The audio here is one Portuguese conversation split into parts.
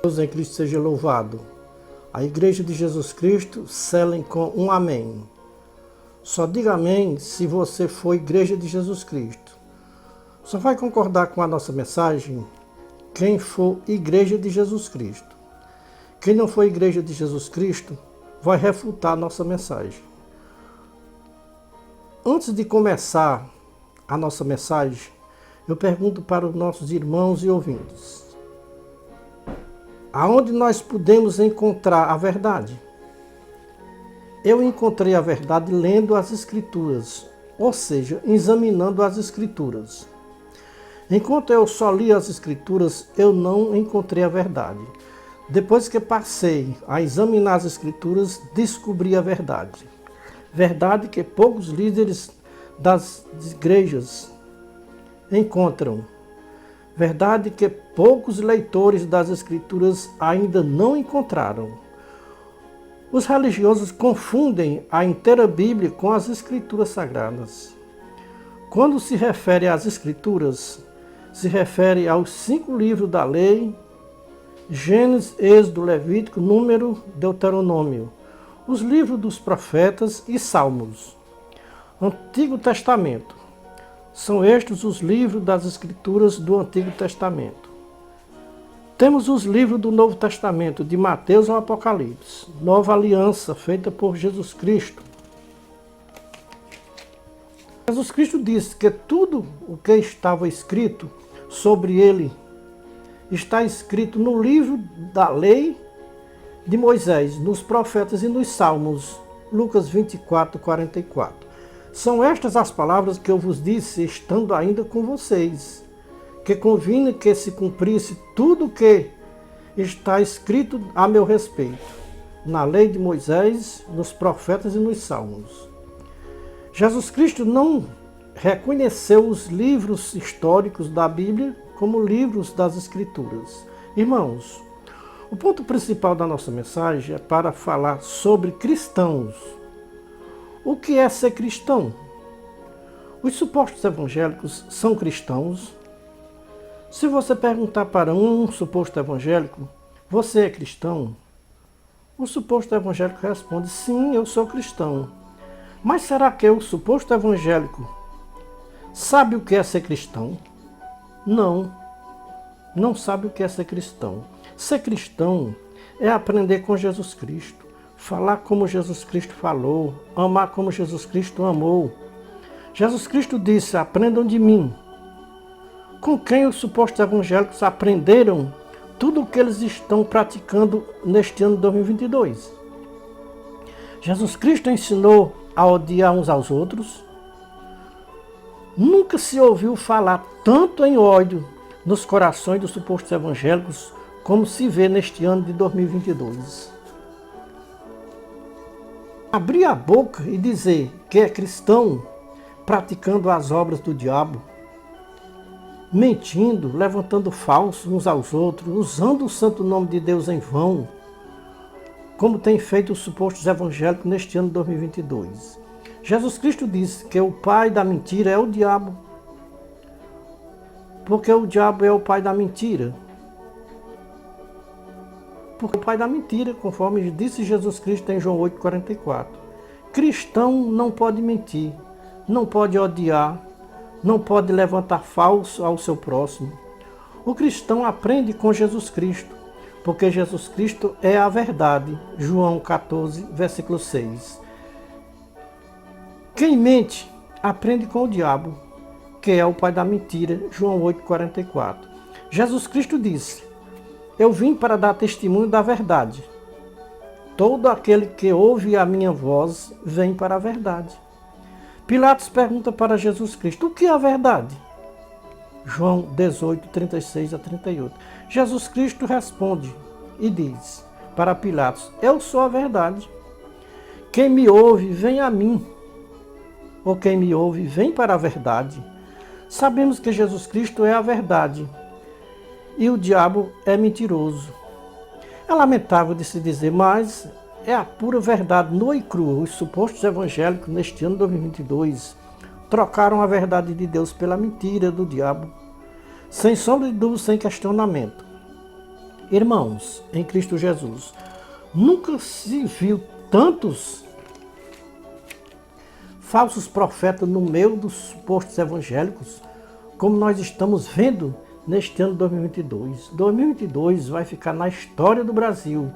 Deus em Cristo seja louvado. A Igreja de Jesus Cristo selem com um amém. Só diga amém se você for Igreja de Jesus Cristo. Só vai concordar com a nossa mensagem quem for Igreja de Jesus Cristo. Quem não for Igreja de Jesus Cristo vai refutar a nossa mensagem. Antes de começar a nossa mensagem, eu pergunto para os nossos irmãos e ouvintes: aonde nós podemos encontrar a verdade? Eu encontrei a verdade lendo as Escrituras, ou seja, examinando as Escrituras. Enquanto eu só li as Escrituras, eu não encontrei a verdade. Depois que passei a examinar as Escrituras, descobri a verdade. Verdade que poucos líderes das igrejas encontram. Verdade que poucos leitores das Escrituras ainda não encontraram. Os religiosos confundem a inteira Bíblia com as Escrituras Sagradas. Quando se refere às Escrituras, se refere aos 5 livros da lei: Gênesis, Êxodo, Levítico, Número, Deuteronômio, os livros dos profetas e Salmos. Antigo Testamento. São estes os livros das Escrituras do Antigo Testamento. Temos os livros do Novo Testamento, de Mateus ao Apocalipse, Nova Aliança, feita por Jesus Cristo. Jesus Cristo disse que tudo o que estava escrito sobre ele está escrito no livro da lei de Moisés, nos profetas e nos Salmos. Lucas 24, 44. São estas as palavras que eu vos disse, estando ainda com vocês, que convinha que se cumprisse tudo o que está escrito a meu respeito, na lei de Moisés, nos profetas e nos Salmos. Jesus Cristo não reconheceu os livros históricos da Bíblia como livros das Escrituras. Irmãos, o ponto principal da nossa mensagem é para falar sobre cristãos. O que é ser cristão? Os supostos evangélicos são cristãos? Se você perguntar para um suposto evangélico: você é cristão? O suposto evangélico responde: sim, eu sou cristão. Mas será que o suposto evangélico sabe o que é ser cristão? Não sabe o que é ser cristão. Ser cristão é aprender com Jesus Cristo, falar como Jesus Cristo falou, amar como Jesus Cristo amou. Jesus Cristo disse: aprendam de mim. Com quem os supostos evangélicos aprenderam tudo o que eles estão praticando neste ano de 2022? Jesus Cristo ensinou a odiar uns aos outros. Nunca se ouviu falar tanto em ódio nos corações dos supostos evangélicos como se vê neste ano de 2022. Abrir a boca e dizer que é cristão praticando as obras do diabo, mentindo, levantando falsos uns aos outros, usando o santo nome de Deus em vão, como tem feito os supostos evangélicos neste ano de 2022. Jesus Cristo disse que o pai da mentira é o diabo, porque o diabo é o pai da mentira. Porque o pai da mentira, conforme disse Jesus Cristo em João 8,44. Cristão não pode mentir, não pode odiar, não pode levantar falso ao seu próximo. O cristão aprende com Jesus Cristo, porque Jesus Cristo é a verdade. João 14, versículo 6. Quem mente aprende com o diabo, que é o pai da mentira. João 8,44. Jesus Cristo disse: eu vim para dar testemunho da verdade. Todo aquele que ouve a minha voz vem para a verdade. Pilatos pergunta para Jesus Cristo: o que é a verdade? João 18, 36 a 38. Jesus Cristo responde e diz para Pilatos: eu sou a verdade. Quem me ouve, vem a mim. Ou quem me ouve, vem para a verdade. Sabemos que Jesus Cristo é a verdade e o diabo é mentiroso. É lamentável de se dizer, mas é a pura verdade, nua e crua. Os supostos evangélicos neste ano de 2022 trocaram a verdade de Deus pela mentira do diabo, sem sombra de dúvida, sem questionamento. Irmãos, em Cristo Jesus, nunca se viu tantos falsos profetas no meio dos supostos evangélicos como nós estamos vendo neste ano 2022. 2022 vai ficar na história do Brasil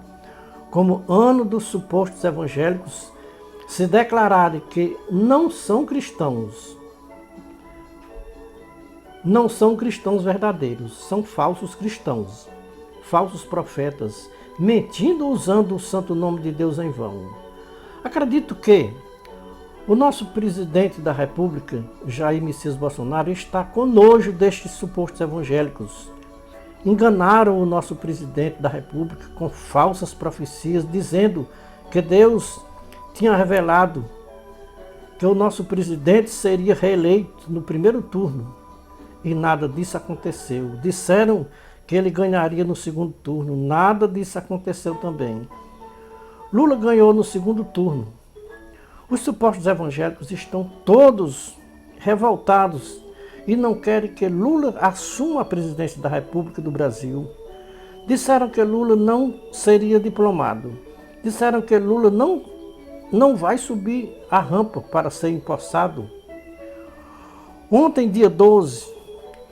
como ano dos supostos evangélicos se declararem que não são cristãos. Não são cristãos verdadeiros, são falsos cristãos, falsos profetas, mentindo usando o santo nome de Deus em vão. Acredito que o nosso presidente da República, Jair Messias Bolsonaro, está com nojo destes supostos evangélicos. Enganaram o nosso presidente da República com falsas profecias, dizendo que Deus tinha revelado que o nosso presidente seria reeleito no primeiro turno. E nada disso aconteceu. Disseram que ele ganharia no segundo turno. Nada disso aconteceu também. Lula ganhou no segundo turno. Os supostos evangélicos estão todos revoltados e não querem que Lula assuma a presidência da República do Brasil. Disseram que Lula não seria diplomado. Disseram que Lula não vai subir a rampa para ser empossado. Ontem, dia 12,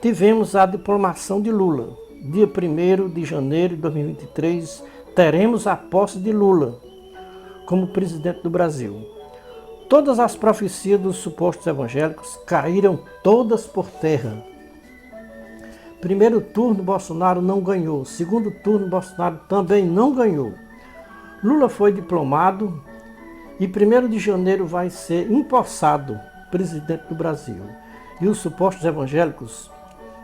tivemos a diplomação de Lula. Dia 1º de janeiro de 2023, teremos a posse de Lula como presidente do Brasil. Todas as profecias dos supostos evangélicos caíram todas por terra. Primeiro turno, Bolsonaro não ganhou. Segundo turno, Bolsonaro também não ganhou. Lula foi diplomado e 1º de janeiro vai ser empossado presidente do Brasil. E os supostos evangélicos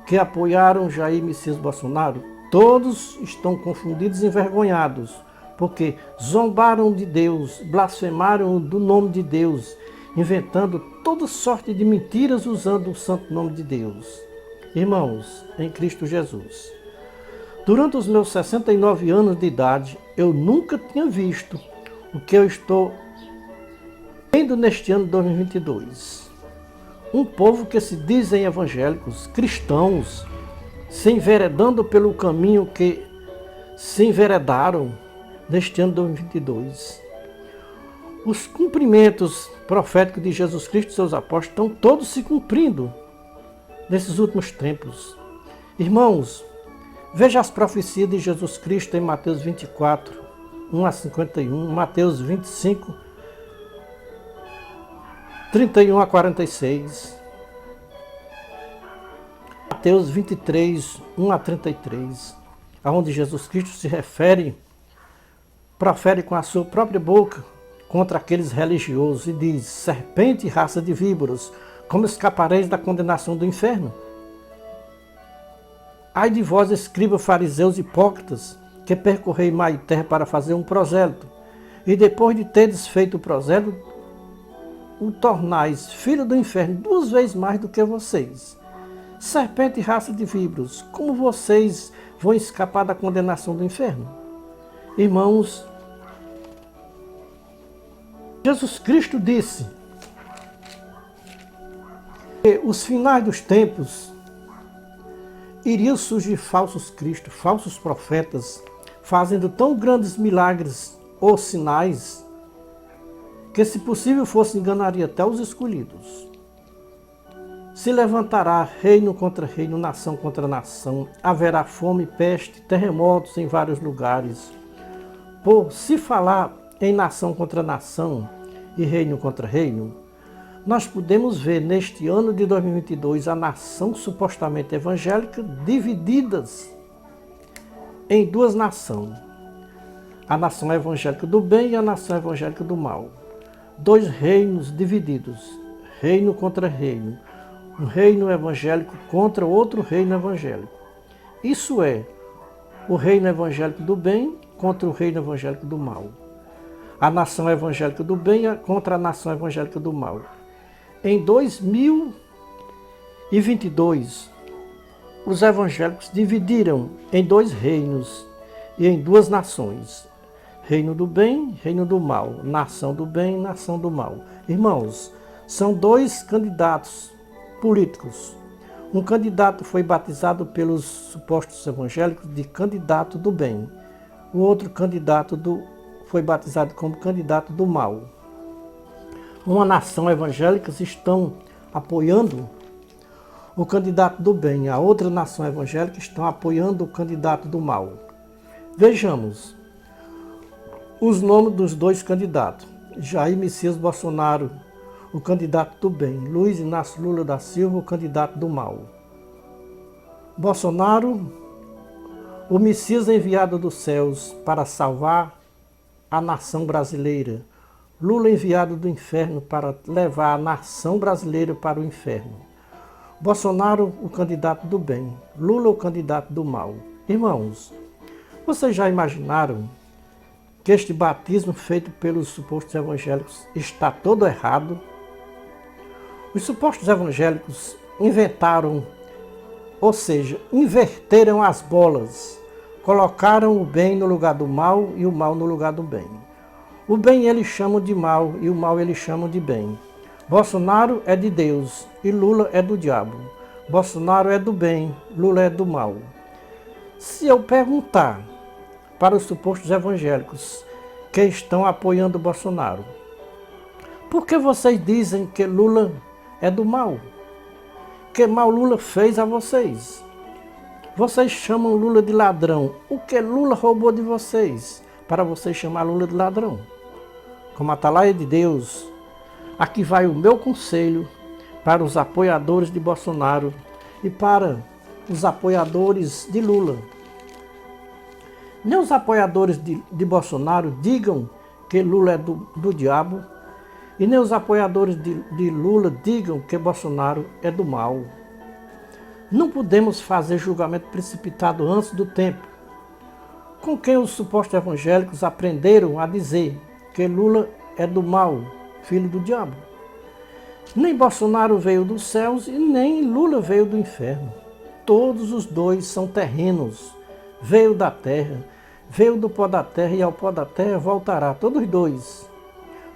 que apoiaram Jair Messias Bolsonaro, todos estão confundidos e envergonhados, porque zombaram de Deus, blasfemaram do nome de Deus, inventando toda sorte de mentiras usando o santo nome de Deus. Irmãos, em Cristo Jesus, durante os meus 69 anos de idade, eu nunca tinha visto o que eu estou vendo neste ano de 2022. Um povo que se dizem evangélicos, cristãos, se enveredando pelo caminho que se enveredaram neste ano de 2022. Os cumprimentos proféticos de Jesus Cristo e seus apóstolos estão todos se cumprindo nesses últimos tempos. Irmãos, veja as profecias de Jesus Cristo em Mateus 24, 1 a 51, Mateus 25, 31 a 46, Mateus 23, 1 a 33, onde Jesus Cristo se profere com a sua própria boca contra aqueles religiosos e diz: serpente e raça de víboras, como escapareis da condenação do inferno? Ai de vós, escribas, fariseus hipócritas, que percorrei mar e terra para fazer um prosélito, e depois de terdes feito o prosélito, o tornais filho do inferno 2 vezes mais do que vocês. Serpente e raça de víboras, como vocês vão escapar da condenação do inferno? Irmãos, Jesus Cristo disse que os finais dos tempos iriam surgir falsos cristos, falsos profetas, fazendo tão grandes milagres ou sinais que, se possível fosse, enganaria até os escolhidos. Se levantará reino contra reino, nação contra nação, haverá fome, peste, terremotos em vários lugares. Por se falar em nação contra nação e reino contra reino, nós podemos ver neste ano de 2022 a nação supostamente evangélica divididas em 2 nações. A nação evangélica do bem e a nação evangélica do mal. 2 reinos divididos, reino contra reino, um reino evangélico contra outro reino evangélico. Isso é, o reino evangélico do bem contra o reino evangélico do mal. A nação evangélica do bem contra a nação evangélica do mal. Em 2022, os evangélicos dividiram em 2 reinos e em 2 nações. Reino do bem, reino do mal. Nação do bem, nação do mal. Irmãos, são 2 candidatos políticos. Um candidato foi batizado pelos supostos evangélicos de candidato do bem. O outro candidato foi batizado como candidato do mal. Uma nação evangélica estão apoiando o candidato do bem, a outra nação evangélica estão apoiando o candidato do mal. Vejamos os nomes dos dois candidatos. Jair Messias Bolsonaro, o candidato do bem. Luiz Inácio Lula da Silva, o candidato do mal. Bolsonaro, o Messias enviado dos céus para salvar a nação brasileira. Lula enviado do inferno para levar a nação brasileira para o inferno. Bolsonaro, o candidato do bem. Lula, o candidato do mal. Irmãos, vocês já imaginaram que este batismo feito pelos supostos evangélicos está todo errado? Os supostos evangélicos inventaram, ou seja, inverteram as bolas, colocaram o bem no lugar do mal e o mal no lugar do bem. O bem eles chamam de mal e o mal eles chamam de bem. Bolsonaro é de Deus e Lula é do diabo. Bolsonaro é do bem, Lula é do mal. Se eu perguntar para os supostos evangélicos que estão apoiando Bolsonaro, por que vocês dizem que Lula é do mal? Que mal Lula fez a vocês? Vocês chamam Lula de ladrão. O que Lula roubou de vocês para vocês chamar Lula de ladrão? Como atalaia de Deus, aqui vai o meu conselho para os apoiadores de Bolsonaro e para os apoiadores de Lula. Nem os apoiadores de Bolsonaro digam que Lula é do diabo, e nem os apoiadores de Lula digam que Bolsonaro é do mal. Não podemos fazer julgamento precipitado antes do tempo. Com quem os supostos evangélicos aprenderam a dizer que Lula é do mal, filho do diabo. Nem Bolsonaro veio dos céus e nem Lula veio do inferno. Todos os dois são terrenos. Veio da terra, veio do pó da terra e ao pó da terra voltará. Todos dois.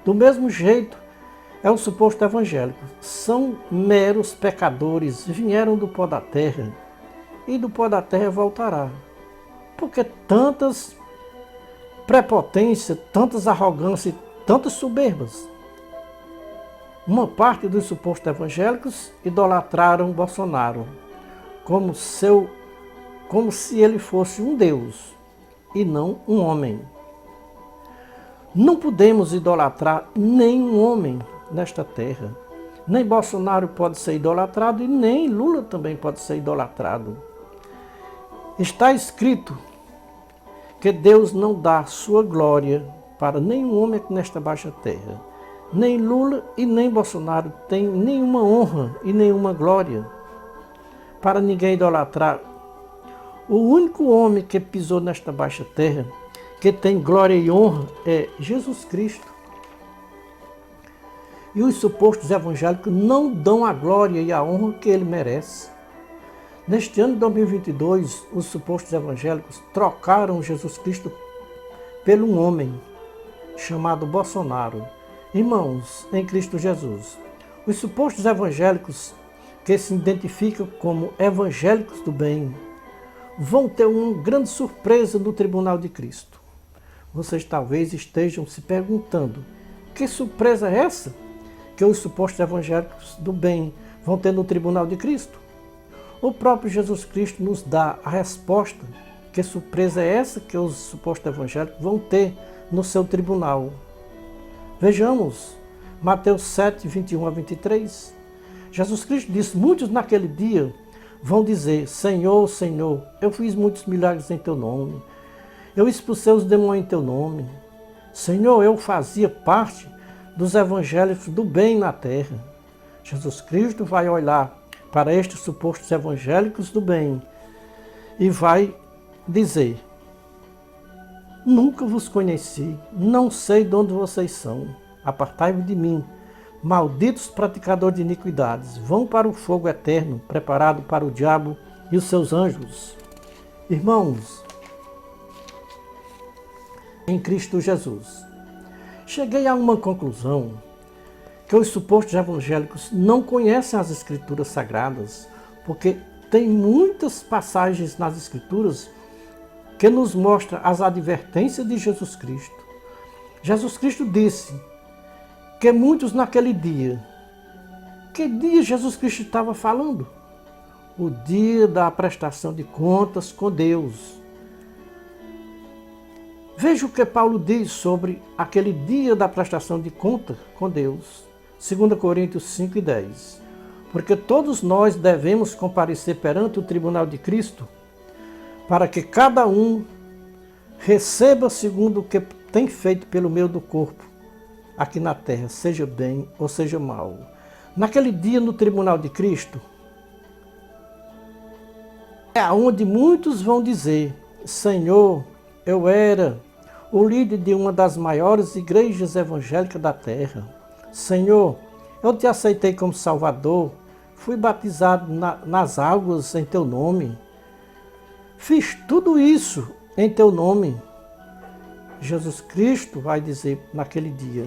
Do mesmo jeito é o suposto evangélico. São meros pecadores, vieram do pó da terra e do pó da terra voltará. Porque tantas prepotências, tantas arrogâncias, tantas soberbas. Uma parte dos supostos evangélicos idolatraram Bolsonaro como se ele fosse um Deus e não um homem. Não podemos idolatrar nenhum homem nesta terra. Nem Bolsonaro pode ser idolatrado e nem Lula também pode ser idolatrado. Está escrito que Deus não dá sua glória para nenhum homem aqui nesta baixa terra. Nem Lula e nem Bolsonaro têm nenhuma honra e nenhuma glória para ninguém idolatrar. O único homem que pisou nesta baixa terra, que tem glória e honra, é Jesus Cristo. E os supostos evangélicos não dão a glória e a honra que ele merece. Neste ano de 2022, os supostos evangélicos trocaram Jesus Cristo pelo um homem chamado Bolsonaro. Irmãos, em Cristo Jesus, os supostos evangélicos que se identificam como evangélicos do bem vão ter uma grande surpresa no tribunal de Cristo. Vocês talvez estejam se perguntando, que surpresa é essa que os supostos evangélicos do bem vão ter no tribunal de Cristo? O próprio Jesus Cristo nos dá a resposta. Que surpresa é essa que os supostos evangélicos vão ter no seu tribunal? Vejamos, Mateus 7, 21 a 23. Jesus Cristo disse, muitos naquele dia vão dizer, Senhor, Senhor, eu fiz muitos milagres em teu nome. Eu expulsei os demônios em teu nome. Senhor, eu fazia parte dos evangélicos do bem na terra. Jesus Cristo vai olhar para estes supostos evangélicos do bem e vai dizer, nunca vos conheci, não sei de onde vocês são, apartai-vos de mim, malditos praticadores de iniquidades, vão para o fogo eterno, preparado para o diabo e os seus anjos. Irmãos, em Cristo Jesus, cheguei a uma conclusão, que os supostos evangélicos não conhecem as Escrituras Sagradas, porque tem muitas passagens nas Escrituras que nos mostram as advertências de Jesus Cristo. Jesus Cristo disse que muitos naquele dia, que dia Jesus Cristo estava falando? O dia da prestação de contas com Deus. Veja o que Paulo diz sobre aquele dia da prestação de conta com Deus. 2 Coríntios 5:10. Porque todos nós devemos comparecer perante o tribunal de Cristo, para que cada um receba segundo o que tem feito pelo meio do corpo, aqui na terra, seja bem ou seja mal. Naquele dia, no tribunal de Cristo, é onde muitos vão dizer: Senhor, eu era o líder de uma das maiores igrejas evangélicas da terra. Senhor, eu te aceitei como Salvador, fui batizado nas águas em teu nome. Fiz tudo isso em teu nome. Jesus Cristo vai dizer naquele dia: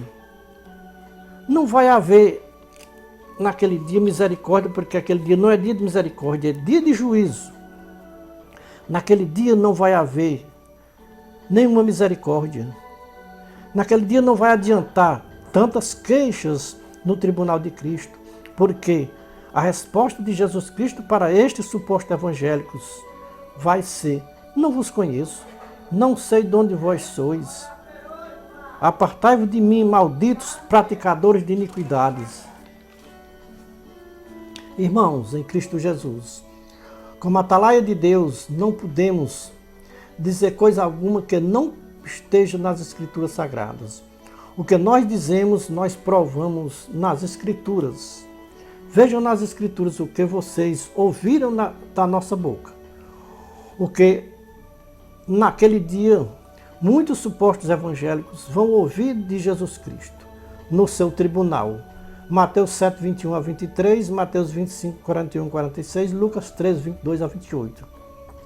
não vai haver naquele dia misericórdia, porque aquele dia não é dia de misericórdia, é dia de juízo. Naquele dia não vai haver nenhuma misericórdia. Naquele dia não vai adiantar tantas queixas no tribunal de Cristo, porque a resposta de Jesus Cristo para estes supostos evangélicos vai ser: não vos conheço, não sei de onde vós sois. Apartai-vos de mim, malditos praticadores de iniquidades. Irmãos, em Cristo Jesus, como atalaia de Deus, não podemos dizer coisa alguma que não esteja nas Escrituras Sagradas. O que nós dizemos, nós provamos nas Escrituras. Vejam nas Escrituras o que vocês ouviram da nossa boca. O que naquele dia muitos supostos evangélicos vão ouvir de Jesus Cristo no seu tribunal. Mateus 7, 21 a 23, Mateus 25, 41 a 46, Lucas 13, 22 a 28.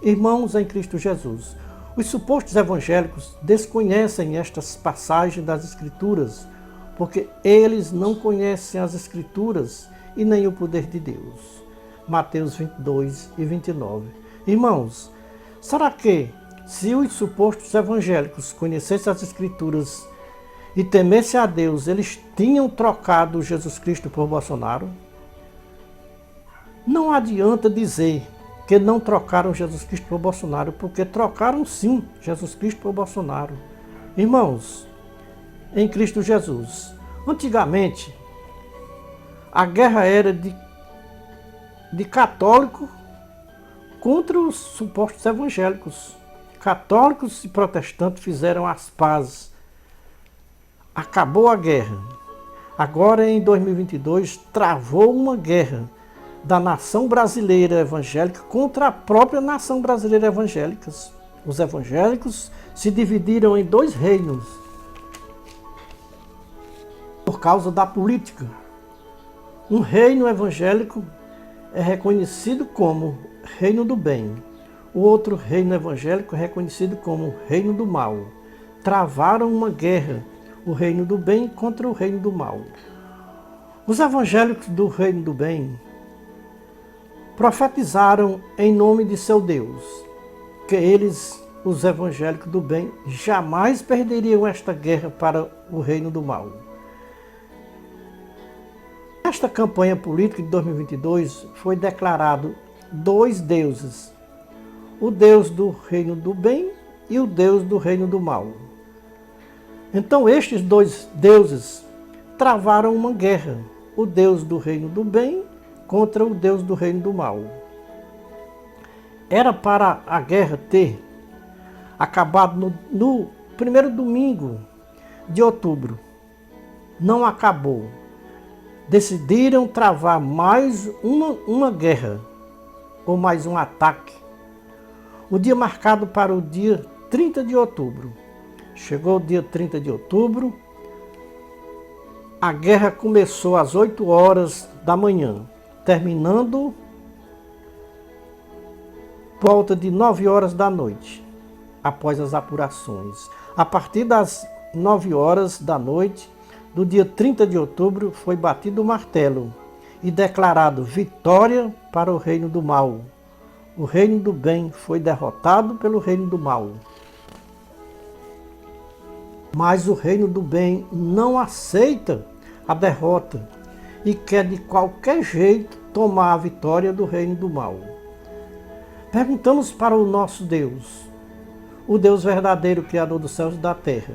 Irmãos em Cristo Jesus, os supostos evangélicos desconhecem estas passagens das Escrituras, porque eles não conhecem as Escrituras e nem o poder de Deus. Mateus 22 e 29. Irmãos, será que, se os supostos evangélicos conhecessem as Escrituras e temessem a Deus, eles tinham trocado Jesus Cristo por Bolsonaro? Não adianta dizer que não trocaram Jesus Cristo por Bolsonaro, porque trocaram sim Jesus Cristo por Bolsonaro. Irmãos, em Cristo Jesus, antigamente, a guerra era de católico contra os supostos evangélicos. Católicos e protestantes fizeram as pazes. Acabou a guerra. Agora, em 2022, travou uma guerra da nação brasileira evangélica contra a própria nação brasileira evangélica. Os evangélicos se dividiram em dois reinos por causa da política. Um reino evangélico é reconhecido como reino do bem. O outro reino evangélico é reconhecido como reino do mal. Travaram uma guerra, o reino do bem contra o reino do mal. Os evangélicos do reino do bem profetizaram em nome de seu Deus que eles, os evangélicos do bem, jamais perderiam esta guerra para o reino do mal. Nesta campanha política de 2022 foi declarado dois deuses, o Deus do reino do bem e o Deus do reino do mal. Então estes dois deuses travaram uma guerra, o Deus do reino do bem contra o Deus do reino do mal. Era para a guerra ter acabado no primeiro domingo de outubro. Não acabou. Decidiram travar mais uma guerra, ou mais um ataque. O dia marcado para o dia 30 de outubro. Chegou o dia 30 de outubro, a guerra começou às 8 horas da manhã, terminando por volta de 9 horas da noite, após as apurações. A partir das 9 horas da noite do dia 30 de outubro foi batido o martelo e declarado vitória para o reino do mal. O reino do bem foi derrotado pelo reino do mal. Mas o reino do bem não aceita a derrota e quer de qualquer jeito tomar a vitória do reino do mal. Perguntamos para o nosso Deus, o Deus verdadeiro, Criador dos céus e da terra,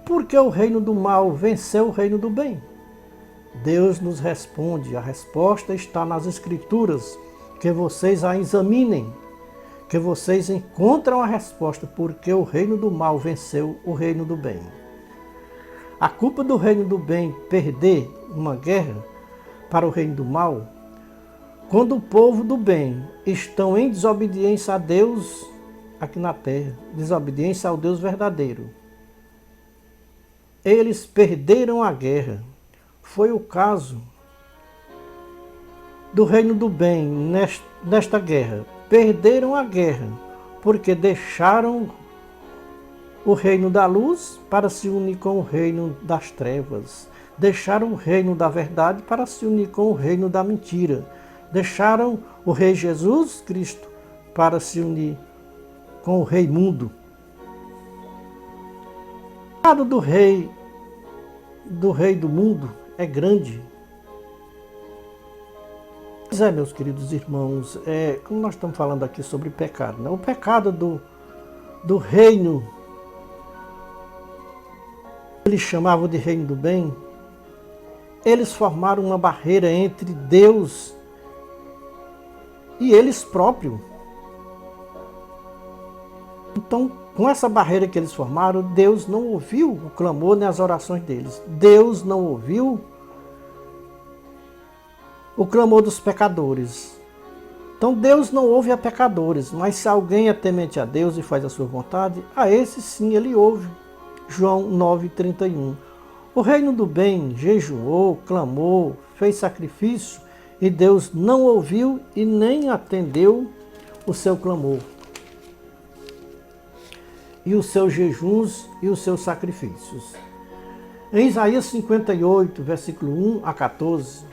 por que o reino do mal venceu o reino do bem? Deus nos responde, a resposta está nas Escrituras, que vocês a examinem, que vocês encontram a resposta, porque o reino do mal venceu o reino do bem. A culpa do reino do bem perder uma guerra para o reino do mal, quando o povo do bem estão em desobediência a Deus aqui na terra, desobediência ao Deus verdadeiro. Eles perderam a guerra. Foi o caso do reino do bem nesta guerra. Perderam a guerra porque deixaram o reino da luz para se unir com o reino das trevas. Deixaram o reino da verdade para se unir com o reino da mentira. Deixaram o rei Jesus Cristo para se unir com o rei mundo. O pecado do rei do mundo é grande. Pois é, meus queridos irmãos, como nós estamos falando aqui sobre pecado, né? O pecado do reino, eles chamavam de reino do bem, eles formaram uma barreira entre Deus e eles próprios. Então, com essa barreira que eles formaram, Deus não ouviu o clamor nem as orações deles. Deus não ouviu o clamor dos pecadores. Então Deus não ouve a pecadores, mas se alguém é temente a Deus e faz a sua vontade, a esse sim ele ouve. João 9,31. O reino do bem jejuou, clamou, fez sacrifício, e Deus não ouviu e nem atendeu o seu clamor, e os seus jejuns e os seus sacrifícios. Em Isaías 58, versículo 1 a 14,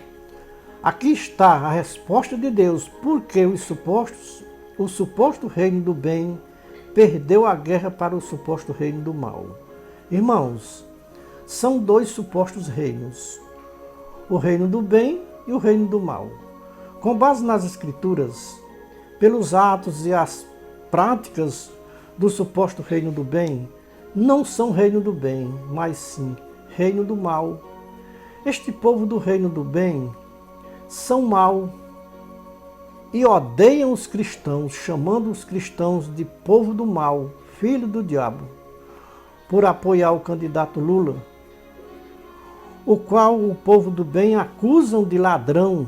aqui está a resposta de Deus, porque o suposto reino do bem perdeu a guerra para o suposto reino do mal. Irmãos, são dois supostos reinos, o reino do bem e o reino do mal. Com base nas Escrituras, pelos atos e as práticas do suposto reino do bem, não são reino do bem, mas sim reino do mal. Este povo do reino do bem são mau e odeiam os cristãos, chamando os cristãos de povo do mal, filho do diabo, por apoiar o candidato Lula, o qual o povo do bem acusam de ladrão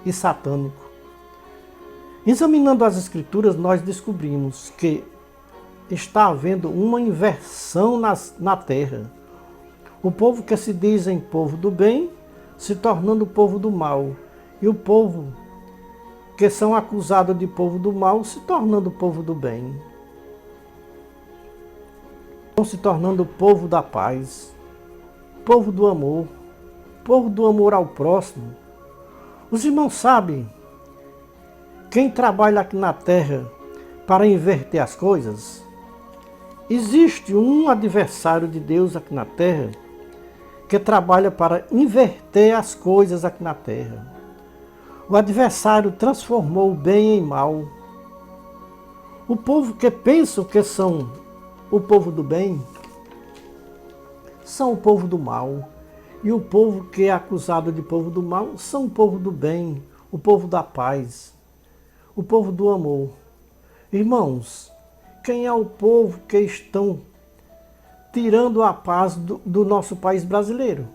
e satânico. Examinando as Escrituras, nós descobrimos que está havendo uma inversão na terra. O povo que se dizem povo do bem se tornando povo do mal, e o povo que são acusados de povo do mal se tornando povo do bem. Estão se tornando povo da paz, povo do amor ao próximo. Os irmãos sabem, quem trabalha aqui na terra para inverter as coisas, existe um adversário de Deus aqui na terra que trabalha para inverter as coisas aqui na terra. O adversário transformou o bem em mal. O povo que pensam que são o povo do bem são o povo do mal. E o povo que é acusado de povo do mal são o povo do bem, o povo da paz, o povo do amor. Irmãos, quem é o povo que estão tirando a paz do nosso país brasileiro?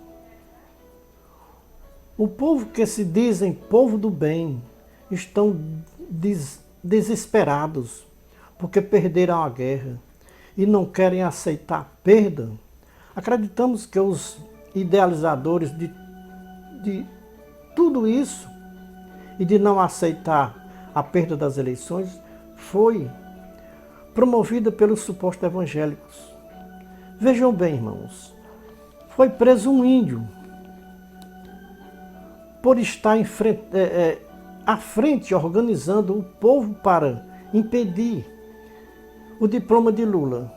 O povo que se dizem povo do bem estão desesperados porque perderam a guerra e não querem aceitar a perda. Acreditamos que os idealizadores de tudo isso e de não aceitar a perda das eleições foi promovida pelos supostos evangélicos. Vejam bem, irmãos, foi preso um índio por estar à frente, organizando o povo para impedir o diploma de Lula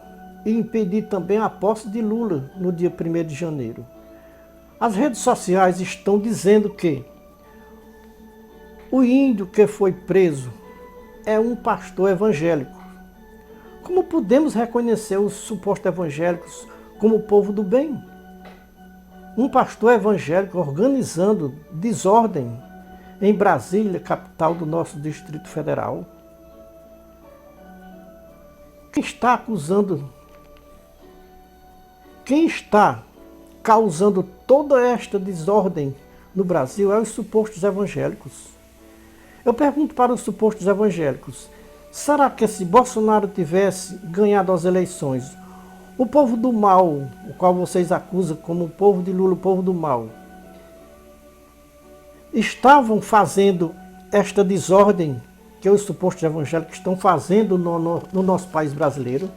e impedir também a posse de Lula no dia 1º de janeiro. As redes sociais estão dizendo que o índio que foi preso é um pastor evangélico. Como podemos reconhecer os supostos evangélicos como o povo do bem? Um pastor evangélico organizando desordem em Brasília, capital do nosso Distrito Federal. Quem está causando toda esta desordem no Brasil é os supostos evangélicos. Eu pergunto para os supostos evangélicos, será que se Bolsonaro tivesse ganhado as eleições, o povo do mal, o qual vocês acusam como o povo de Lula, o povo do mal, estavam fazendo esta desordem que os supostos evangélicos estão fazendo no nosso país brasileiro?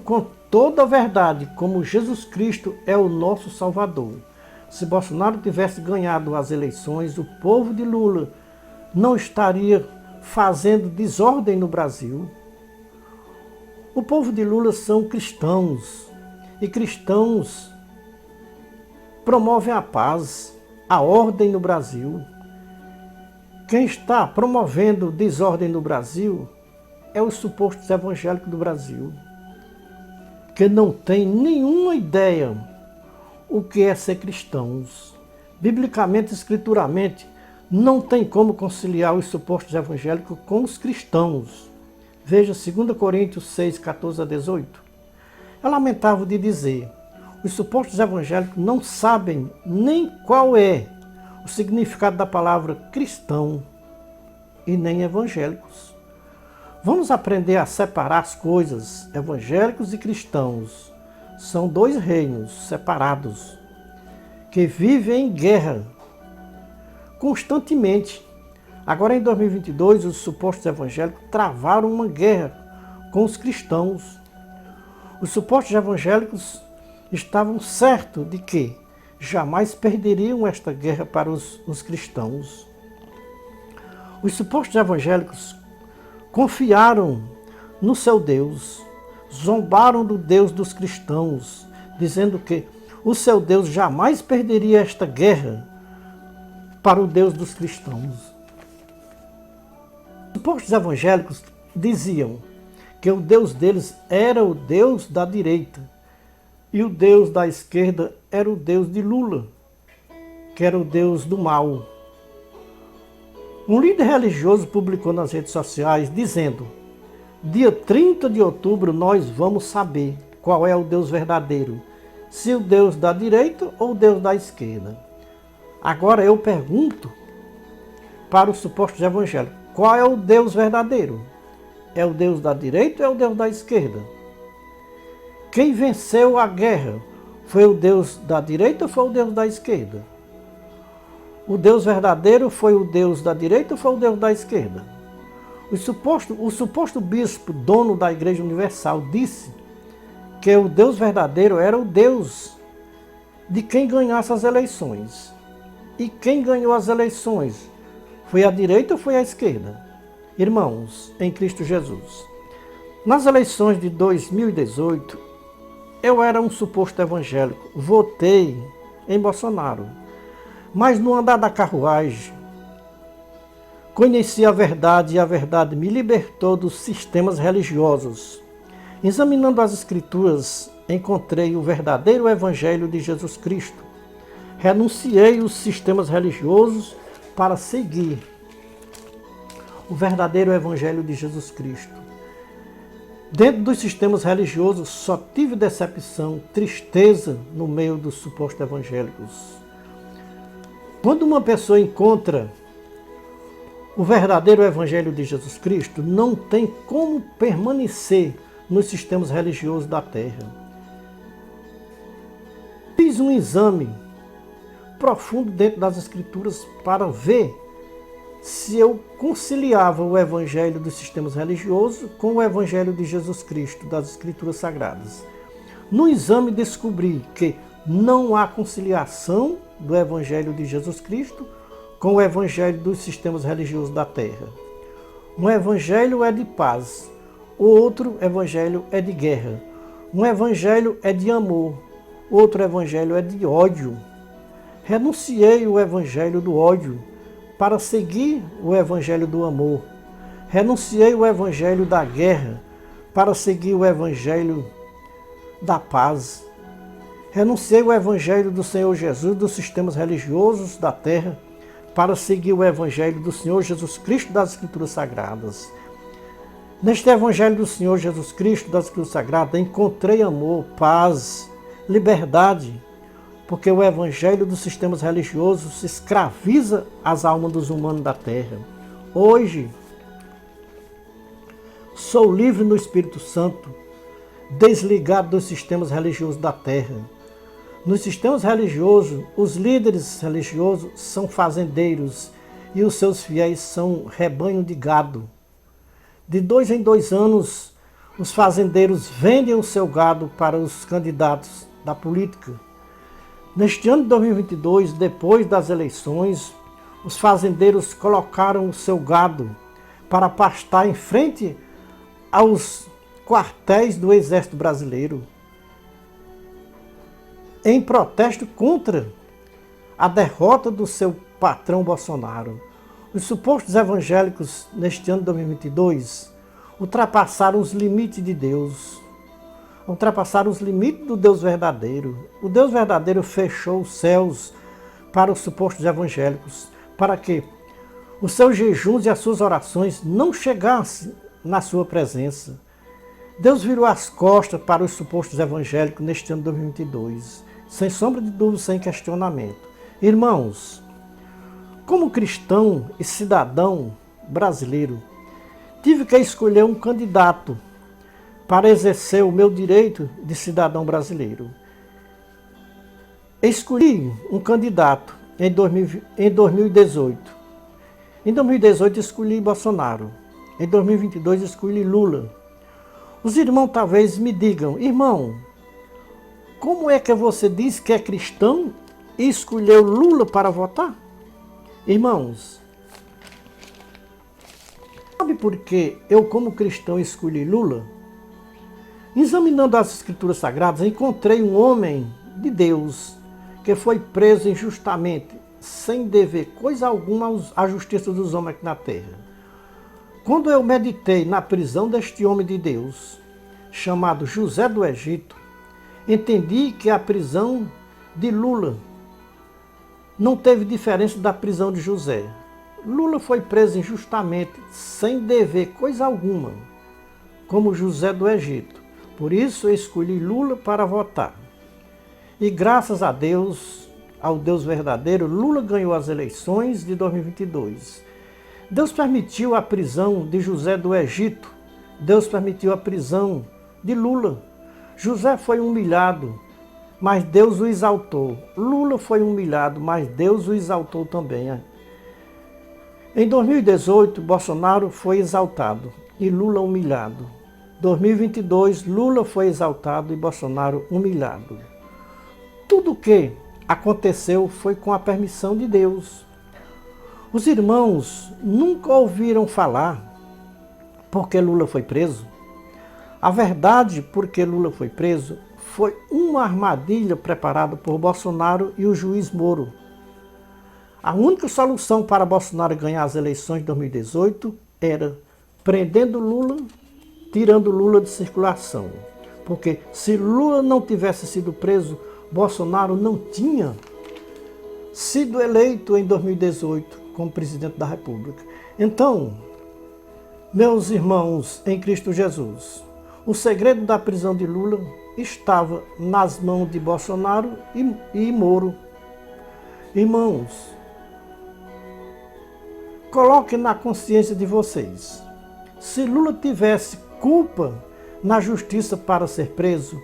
Com toda a verdade, como Jesus Cristo é o nosso Salvador. Se Bolsonaro tivesse ganhado as eleições, o povo de Lula não estaria fazendo desordem no Brasil. O povo de Lula são cristãos, e cristãos promovem a paz, a ordem no Brasil. Quem está promovendo desordem no Brasil é os supostos evangélicos do Brasil, que não tem nenhuma ideia o que é ser cristãos. Biblicamente, escrituramente, não tem como conciliar os supostos evangélicos com os cristãos. Veja 2 Coríntios 6, 14 a 18. É lamentável de dizer, os supostos evangélicos não sabem nem qual é o significado da palavra cristão e nem evangélicos. Vamos aprender a separar as coisas. Evangélicos e cristãos são dois reinos separados que vivem em guerra constantemente. Agora, em 2022, os supostos evangélicos travaram uma guerra com os cristãos. Os supostos evangélicos estavam certos de que jamais perderiam esta guerra para os cristãos. Os supostos evangélicos confiaram no seu Deus, zombaram do Deus dos cristãos, dizendo que o seu Deus jamais perderia esta guerra para o Deus dos cristãos. Os supostos evangélicos diziam que o Deus deles era o Deus da direita e o Deus da esquerda era o Deus de Lula, que era o Deus do mal. Um líder religioso publicou nas redes sociais dizendo: dia 30 de outubro nós vamos saber qual é o Deus verdadeiro, se o Deus da direita ou o Deus da esquerda. Agora eu pergunto para os supostos evangélicos, qual é o Deus verdadeiro? É o Deus da direita ou é o Deus da esquerda? Quem venceu a guerra foi o Deus da direita ou foi o Deus da esquerda? O Deus verdadeiro foi o Deus da direita ou foi o Deus da esquerda? O suposto bispo, dono da Igreja Universal, disse que o Deus verdadeiro era o Deus de quem ganhasse as eleições. E quem ganhou as eleições? Foi a direita ou foi a esquerda? Irmãos, em Cristo Jesus, nas eleições de 2018, eu era um suposto evangélico, votei em Bolsonaro, mas no andar da carruagem, conheci a verdade e a verdade me libertou dos sistemas religiosos. Examinando as Escrituras, encontrei o verdadeiro Evangelho de Jesus Cristo. Renunciei os sistemas religiosos para seguir o verdadeiro Evangelho de Jesus Cristo. Dentro dos sistemas religiosos só tive decepção, tristeza no meio dos supostos evangélicos. Quando uma pessoa encontra o verdadeiro Evangelho de Jesus Cristo, não tem como permanecer nos sistemas religiosos da terra. Fiz um exame profundo dentro das Escrituras para ver se eu conciliava o Evangelho dos sistemas religiosos com o Evangelho de Jesus Cristo, das Escrituras Sagradas. No exame descobri que não há conciliação do Evangelho de Jesus Cristo com o Evangelho dos sistemas religiosos da terra. Um evangelho é de paz, o outro evangelho é de guerra. Um evangelho é de amor, outro evangelho é de ódio. Renunciei o evangelho do ódio para seguir o evangelho do amor. Renunciei o evangelho da guerra para seguir o evangelho da paz. Renunciei o evangelho do Senhor Jesus dos sistemas religiosos da terra para seguir o evangelho do Senhor Jesus Cristo das Escrituras Sagradas. Neste evangelho do Senhor Jesus Cristo das Escrituras Sagradas encontrei amor, paz, liberdade, porque o evangelho dos sistemas religiosos escraviza as almas dos humanos da terra. Hoje, sou livre no Espírito Santo, desligado dos sistemas religiosos da terra. Nos sistemas religiosos, os líderes religiosos são fazendeiros e os seus fiéis são rebanho de gado. De 2 em 2 anos, os fazendeiros vendem o seu gado para os candidatos da política. Neste ano de 2022, depois das eleições, os fazendeiros colocaram o seu gado para pastar em frente aos quartéis do Exército Brasileiro, em protesto contra a derrota do seu patrão Bolsonaro. Os supostos evangélicos, neste ano de 2022, ultrapassaram os limites de Deus, ultrapassaram os limites do Deus verdadeiro. O Deus verdadeiro fechou os céus para os supostos evangélicos, para que os seus jejuns e as suas orações não chegassem na sua presença. Deus virou as costas para os supostos evangélicos neste ano de 2022, sem sombra de dúvida, sem questionamento. Irmãos, como cristão e cidadão brasileiro, tive que escolher um candidato para exercer o meu direito de cidadão brasileiro. Escolhi um candidato em 2018. Em 2018 escolhi Bolsonaro. Em 2022 escolhi Lula. Os irmãos talvez me digam: irmão, como é que você diz que é cristão e escolheu Lula para votar? Irmãos, sabe por que eu, como cristão, escolhi Lula? Examinando as Escrituras Sagradas, encontrei um homem de Deus que foi preso injustamente, sem dever coisa alguma à justiça dos homens aqui na terra. Quando eu meditei na prisão deste homem de Deus, chamado José do Egito, entendi que a prisão de Lula não teve diferença da prisão de José. Lula foi preso injustamente, sem dever coisa alguma, como José do Egito. Por isso eu escolhi Lula para votar. E graças a Deus, ao Deus verdadeiro, Lula ganhou as eleições de 2022. Deus permitiu a prisão de José do Egito. Deus permitiu a prisão de Lula. José foi humilhado, mas Deus o exaltou. Lula foi humilhado, mas Deus o exaltou também. Em 2018, Bolsonaro foi exaltado e Lula humilhado. 2022, Lula foi exaltado e Bolsonaro humilhado. Tudo o que aconteceu foi com a permissão de Deus. Os irmãos nunca ouviram falar porque Lula foi preso. A verdade, porque Lula foi preso, foi uma armadilha preparada por Bolsonaro e o juiz Moro. A única solução para Bolsonaro ganhar as eleições de 2018 era prendendo Lula, tirando Lula de circulação. Porque se Lula não tivesse sido preso, Bolsonaro não tinha sido eleito em 2018 como presidente da República. Então, meus irmãos em Cristo Jesus, o segredo da prisão de Lula estava nas mãos de Bolsonaro e Moro. Irmãos, coloquem na consciência de vocês. Se Lula tivesse culpa na justiça para ser preso,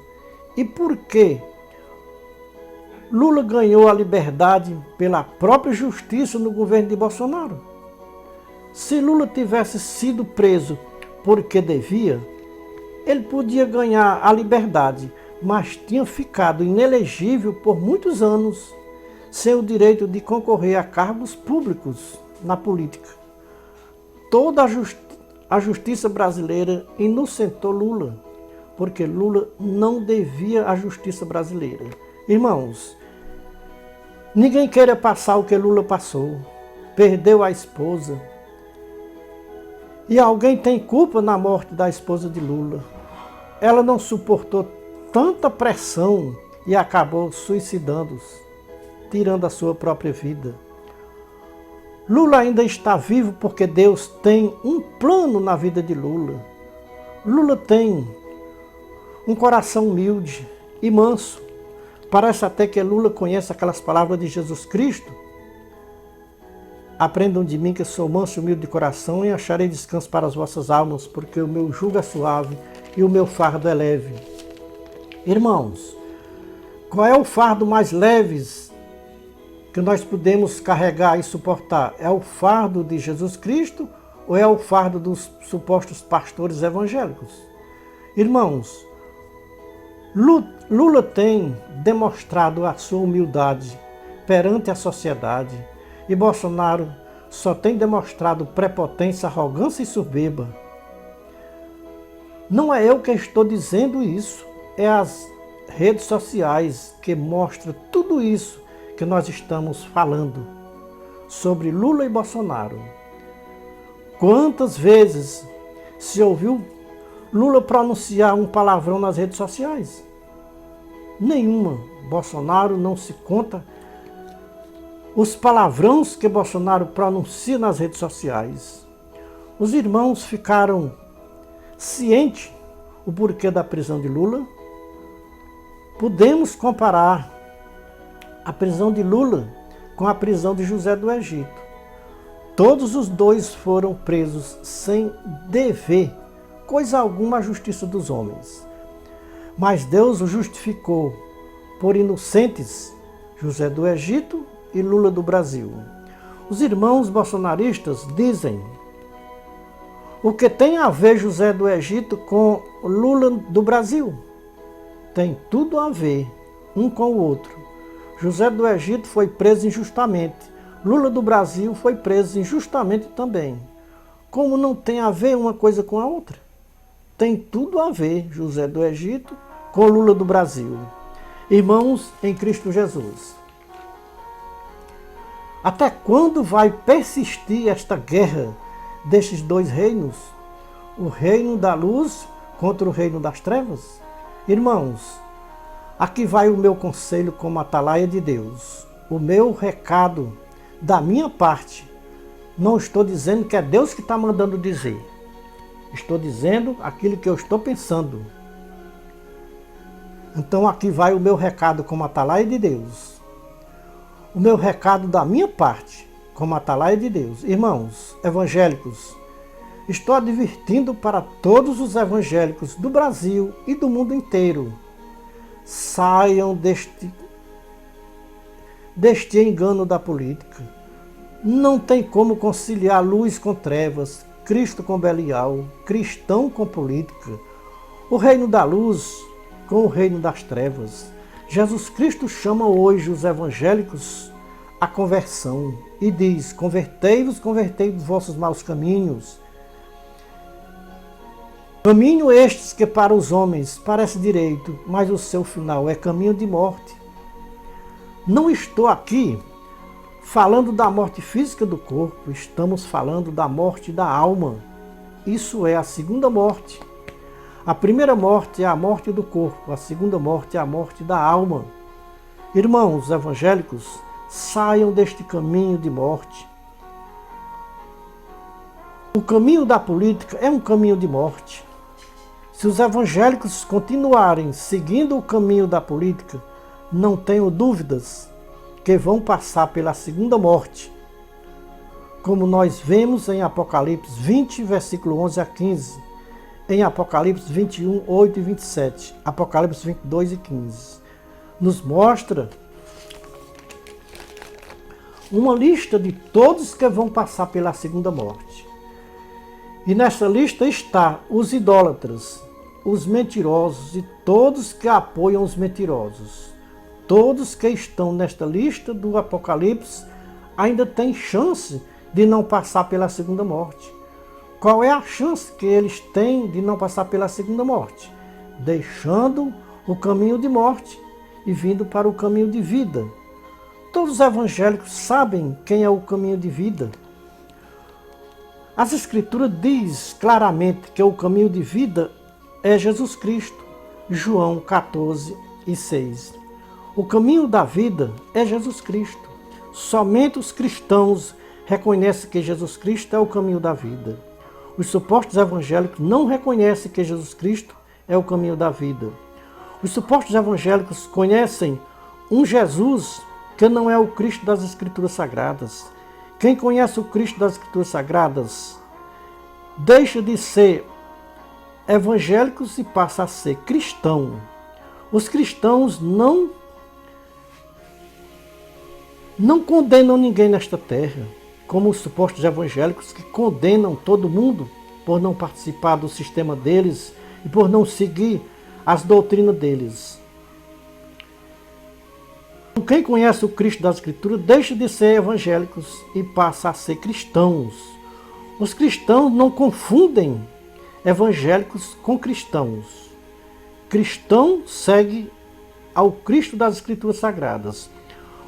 e por que Lula ganhou a liberdade pela própria justiça no governo de Bolsonaro? Se Lula tivesse sido preso porque devia, ele podia ganhar a liberdade, mas tinha ficado inelegível por muitos anos. sem o direito de concorrer a cargos públicos na política. Toda a justiça brasileira inocentou Lula, porque Lula não devia à justiça brasileira. Irmãos, ninguém queira passar o que Lula passou. Perdeu a esposa. E alguém tem culpa na morte da esposa de Lula. Ela não suportou tanta pressão e acabou suicidando-se, tirando a sua própria vida. Lula ainda está vivo porque Deus tem um plano na vida de Lula. Lula tem um coração humilde e manso. Parece até que Lula conhece aquelas palavras de Jesus Cristo. Aprendam de mim que sou manso e humilde de coração e acharei descanso para as vossas almas, porque o meu jugo é suave e o meu fardo é leve. Irmãos, qual é o fardo mais leve que nós podemos carregar e suportar? É o fardo de Jesus Cristo ou é o fardo dos supostos pastores evangélicos? Irmãos, Lula tem demonstrado a sua humildade perante a sociedade e Bolsonaro só tem demonstrado prepotência, arrogância e soberba. Não é eu que estou dizendo isso, é as redes sociais que mostram tudo isso que nós estamos falando sobre Lula e Bolsonaro. Quantas vezes se ouviu Lula pronunciar um palavrão nas redes sociais? Nenhuma. Bolsonaro não se conta os palavrões que Bolsonaro pronuncia nas redes sociais. Os irmãos ficaram cientes o porquê da prisão de Lula. Podemos comparar a prisão de Lula com a prisão de José do Egito. Todos os dois foram presos sem dever coisa alguma à justiça dos homens. Mas Deus o justificou por inocentes, José do Egito e Lula do Brasil. Os irmãos bolsonaristas dizem: o que tem a ver José do Egito com Lula do Brasil? Tem tudo a ver, um com o outro. José do Egito foi preso injustamente. Lula do Brasil foi preso injustamente também. Como não tem a ver uma coisa com a outra? Tem tudo a ver José do Egito com Lula do Brasil. Irmãos em Cristo Jesus, até quando vai persistir esta guerra destes dois reinos? O reino da luz contra o reino das trevas? Irmãos, aqui vai o meu conselho como atalaia de Deus. O meu recado da minha parte. Não estou dizendo que é Deus que está mandando dizer. Estou dizendo aquilo que eu estou pensando. Então aqui vai o meu recado como atalaia de Deus. O meu recado da minha parte como atalaia de Deus. Irmãos evangélicos, estou advertindo para todos os evangélicos do Brasil e do mundo inteiro. Saiam deste engano da política. Não tem como conciliar luz com trevas, Cristo com Belial, cristão com política, o reino da luz com o reino das trevas. Jesus Cristo chama hoje os evangélicos à conversão e diz: convertei-vos dos vossos maus caminhos. Caminho estes que para os homens parece direito, mas o seu final é caminho de morte. Não estou aqui falando da morte física do corpo, estamos falando da morte da alma. Isso é a segunda morte. A primeira morte é a morte do corpo, a segunda morte é a morte da alma. Irmãos evangélicos, saiam deste caminho de morte. O caminho da política é um caminho de morte. Se os evangélicos continuarem seguindo o caminho da política, não tenho dúvidas que vão passar pela segunda morte, como nós vemos em Apocalipse 20, versículo 11 a 15, em Apocalipse 21, 8 e 27, Apocalipse 22 e 15. Nos mostra uma lista de todos que vão passar pela segunda morte. E nessa lista está os idólatras, os mentirosos e todos que apoiam os mentirosos. todos que estão nesta lista do Apocalipse ainda têm chance de não passar pela segunda morte. Qual é a chance que eles têm de não passar pela segunda morte? Deixando o caminho de morte e vindo para o caminho de vida. Todos os evangélicos sabem quem é o caminho de vida. As Escrituras diz claramente que o caminho de vida é Jesus Cristo. João 14:6. O caminho da vida é Jesus Cristo. Somente os cristãos reconhecem que Jesus Cristo é o caminho da vida. Os supostos evangélicos não reconhecem que Jesus Cristo é o caminho da vida. Os supostos evangélicos conhecem um Jesus que não é o Cristo das Escrituras Sagradas. Quem conhece o Cristo das Escrituras Sagradas deixa de ser evangélicos e passa a ser cristão. Os cristãos não condenam ninguém nesta terra, como os supostos evangélicos que condenam todo mundo por não participar do sistema deles e por não seguir as doutrinas deles. Quem conhece o Cristo das Escrituras deixa de ser evangélicos e passa a ser cristãos. Os cristãos não confundem evangélicos com cristãos. Cristão segue ao Cristo das Escrituras Sagradas.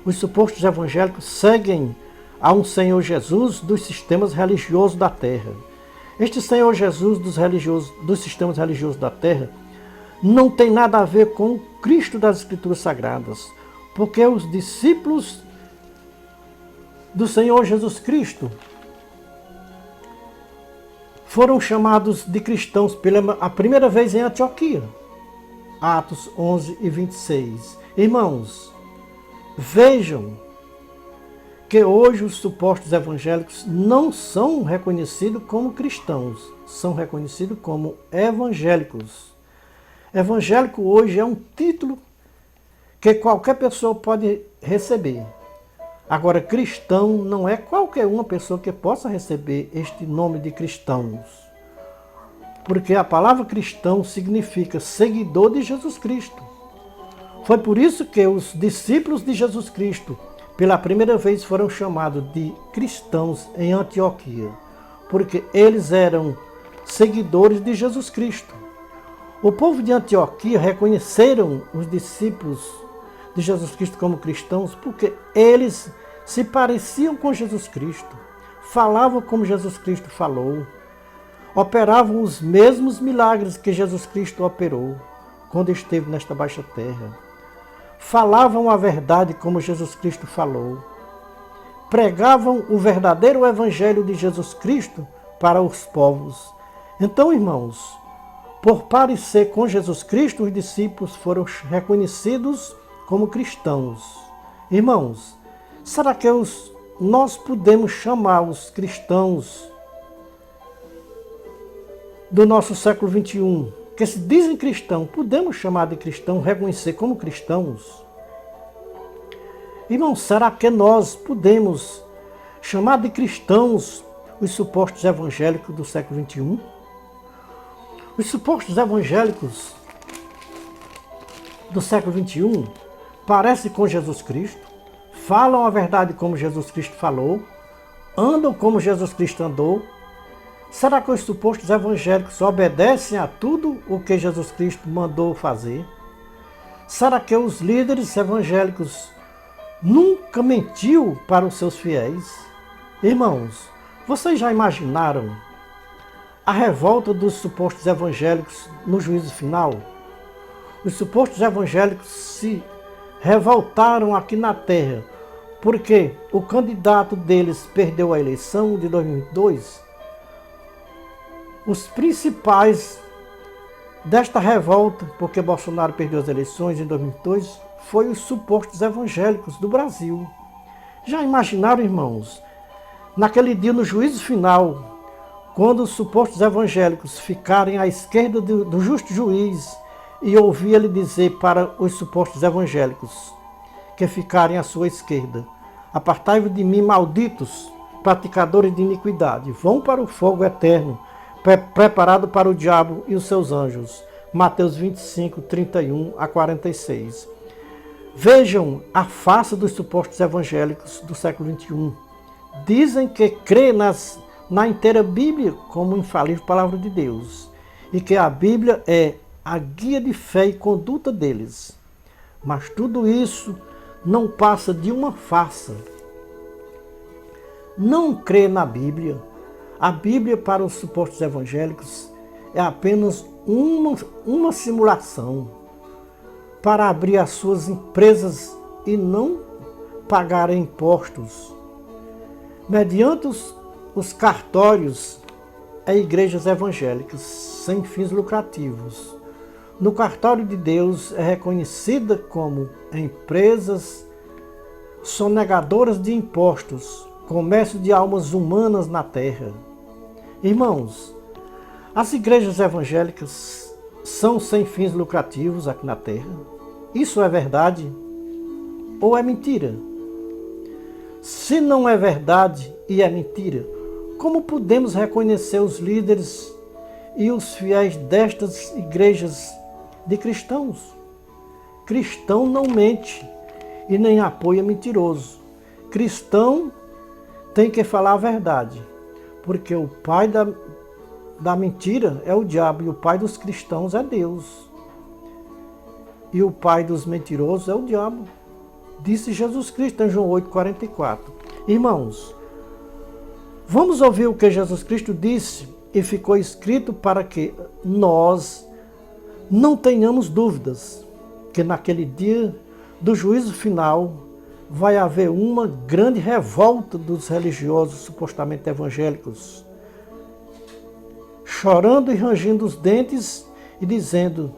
Os supostos evangélicos seguem a um Senhor Jesus dos sistemas religiosos da terra. Este Senhor Jesus dos sistemas religiosos da terra não tem nada a ver com o Cristo das Escrituras Sagradas, porque os discípulos do Senhor Jesus Cristo foram chamados de cristãos pela primeira vez em Antioquia. Atos 11:26. Irmãos, vejam que hoje os supostos evangélicos não são reconhecidos como cristãos, são reconhecidos como evangélicos. Evangélico hoje é um título que qualquer pessoa pode receber. Agora, cristão não é qualquer uma pessoa que possa receber este nome de cristãos. Porque a palavra cristão significa seguidor de Jesus Cristo. Foi por isso que os discípulos de Jesus Cristo, pela primeira vez, foram chamados de cristãos em Antioquia, porque eles eram seguidores de Jesus Cristo. O povo de Antioquia reconheceram os discípulos de Jesus Cristo como cristãos porque eles se pareciam com Jesus Cristo, falavam como Jesus Cristo falou, operavam os mesmos milagres que Jesus Cristo operou quando esteve nesta baixa terra, falavam a verdade como Jesus Cristo falou, pregavam o verdadeiro evangelho de Jesus Cristo para os povos. Então, irmãos, por parecer com Jesus Cristo, os discípulos foram reconhecidos como cristãos. Irmãos, será que nós podemos chamar os cristãos do nosso século XXI, que se dizem cristãos, podemos chamar de cristão, reconhecer como cristãos? Irmãos, será que nós podemos chamar de cristãos os supostos evangélicos do século XXI? Os supostos evangélicos do século XXI parecem com Jesus Cristo, falam a verdade como Jesus Cristo falou, andam como Jesus Cristo andou. Será que os supostos evangélicos obedecem a tudo o que Jesus Cristo mandou fazer? Será que os líderes evangélicos nunca mentiu para os seus fiéis? Irmãos, vocês já imaginaram a revolta dos supostos evangélicos no juízo final? Os supostos evangélicos se revoltaram aqui na terra porque o candidato deles perdeu a eleição de 2022. Os principais desta revolta, porque Bolsonaro perdeu as eleições em 2022, foi os supostos evangélicos do Brasil. Já imaginaram, irmãos, naquele dia no juízo final, quando os supostos evangélicos ficarem à esquerda do justo juiz e ouvir ele dizer para os supostos evangélicos que ficarem à sua esquerda: apartai-vos de mim, malditos, praticadores de iniquidade, vão para o fogo eterno, preparado para o diabo e os seus anjos. Mateus 25, 31 a 46. Vejam a farsa dos supostos evangélicos do século XXI. Dizem que crê na inteira Bíblia como infalível palavra de Deus e que a Bíblia é a guia de fé e conduta deles. Mas tudo isso não passa de uma farsa. Não crê na Bíblia. A Bíblia para os supostos evangélicos é apenas uma simulação para abrir as suas empresas e não pagar impostos. Mediante os cartórios, igrejas evangélicas sem fins lucrativos. No cartório de Deus é reconhecida como empresas sonegadoras de impostos, comércio de almas humanas na terra. Irmãos, as igrejas evangélicas são sem fins lucrativos aqui na terra? Isso é verdade ou é mentira? Se não é verdade e é mentira, como podemos reconhecer os líderes e os fiéis destas igrejas de cristãos? Cristão não mente e nem apoia mentiroso. Cristão tem que falar a verdade, porque o pai da mentira é o diabo e o pai dos cristãos é Deus. E o pai dos mentirosos é o diabo. Disse Jesus Cristo em João 8,44. Irmãos, vamos ouvir o que Jesus Cristo disse e ficou escrito para que nós não tenhamos dúvidas que naquele dia do juízo final vai haver uma grande revolta dos religiosos supostamente evangélicos, chorando e rangindo os dentes e dizendo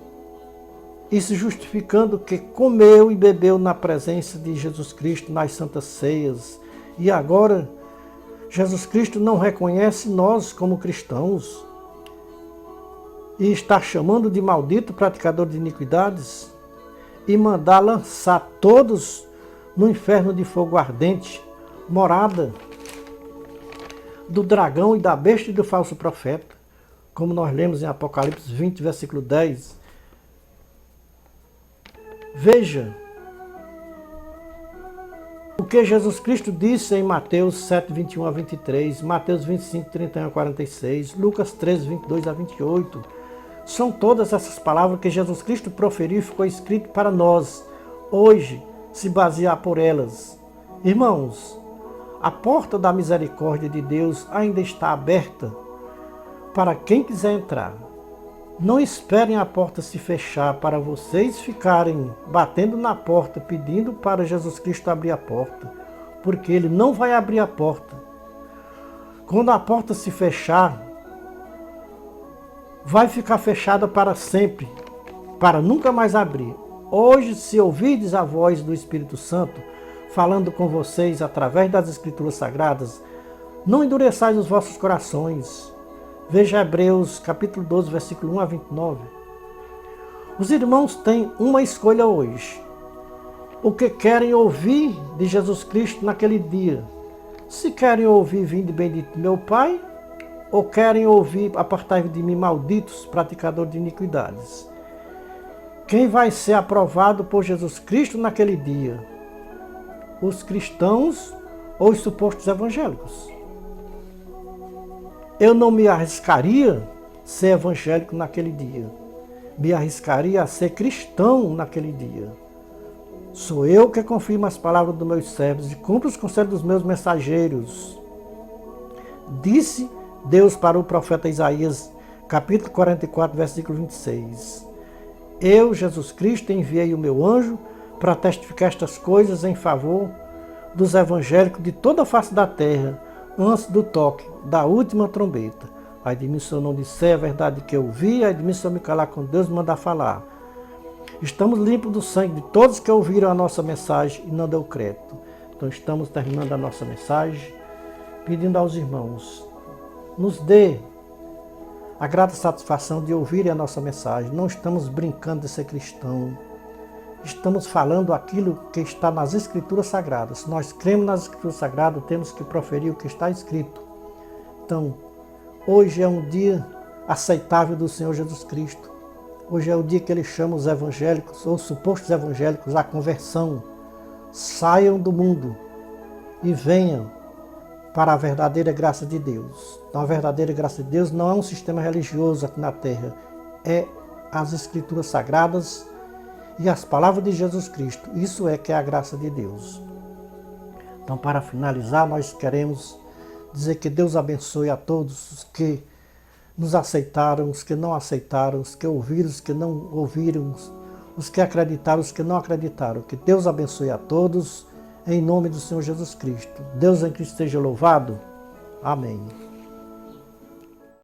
e se justificando que comeu e bebeu na presença de Jesus Cristo nas santas ceias. E agora, Jesus Cristo não reconhece nós como cristãos e está chamando de maldito praticador de iniquidades e mandar lançar todos no inferno de fogo ardente, morada do dragão e da besta e do falso profeta, como nós lemos em Apocalipse 20, versículo 10. Veja o que Jesus Cristo disse em Mateus 7, 21 a 23, Mateus 25, 31 a 46, Lucas 13, 22 a 28. São todas essas palavras que Jesus Cristo proferiu e ficou escrito para nós, hoje, se basear por elas. Irmãos, a porta da misericórdia de Deus ainda está aberta para quem quiser entrar. Não esperem a porta se fechar para vocês ficarem batendo na porta, pedindo para Jesus Cristo abrir a porta, porque Ele não vai abrir a porta. Quando a porta se fechar, vai ficar fechada para sempre, para nunca mais abrir. Hoje, se ouvirdes a voz do Espírito Santo, falando com vocês através das Escrituras Sagradas, não endureçais os vossos corações. Veja Hebreus capítulo 12, versículo 1 a 29. Os irmãos têm uma escolha hoje. O que querem ouvir de Jesus Cristo naquele dia? Se querem ouvir, vinde bendito meu Pai, ou querem ouvir, apartai-vos de mim, malditos, praticadores de iniquidades? Quem vai ser aprovado por Jesus Cristo naquele dia? Os cristãos ou os supostos evangélicos? Eu não me arriscaria a ser evangélico naquele dia. Me arriscaria a ser cristão naquele dia. Sou eu que confirmo as palavras dos meus servos e cumpro os conselhos dos meus mensageiros. Disse Deus para o profeta Isaías, capítulo 44, versículo 26. Eu, Jesus Cristo, enviei o meu anjo para testificar estas coisas em favor dos evangélicos de toda a face da terra, antes do toque da última trombeta. Ai de mim se eu não disser a verdade que eu vi, ai de mim se eu me calar quando Deus me mandar falar. Estamos limpos do sangue de todos que ouviram a nossa mensagem e não deu crédito. Então estamos terminando a nossa mensagem, pedindo aos irmãos, nos dê a grata satisfação de ouvirem a nossa mensagem. Não estamos brincando de ser cristão. Estamos falando aquilo que está nas Escrituras Sagradas. Se nós cremos nas Escrituras Sagradas, temos que proferir o que está escrito. Então, hoje é um dia aceitável do Senhor Jesus Cristo. Hoje é o dia que ele chama os evangélicos, ou supostos evangélicos, à conversão. Saiam do mundo e venham para a verdadeira graça de Deus. Então, a verdadeira graça de Deus não é um sistema religioso aqui na Terra, é as Escrituras Sagradas e as palavras de Jesus Cristo. Isso é que é a graça de Deus. Então, para finalizar, nós queremos dizer que Deus abençoe a todos os que nos aceitaram, os que não aceitaram, os que ouviram, os que não ouviram, os que acreditaram, os que não acreditaram. Que Deus abençoe a todos, em nome do Senhor Jesus Cristo. Deus em Cristo esteja louvado. Amém.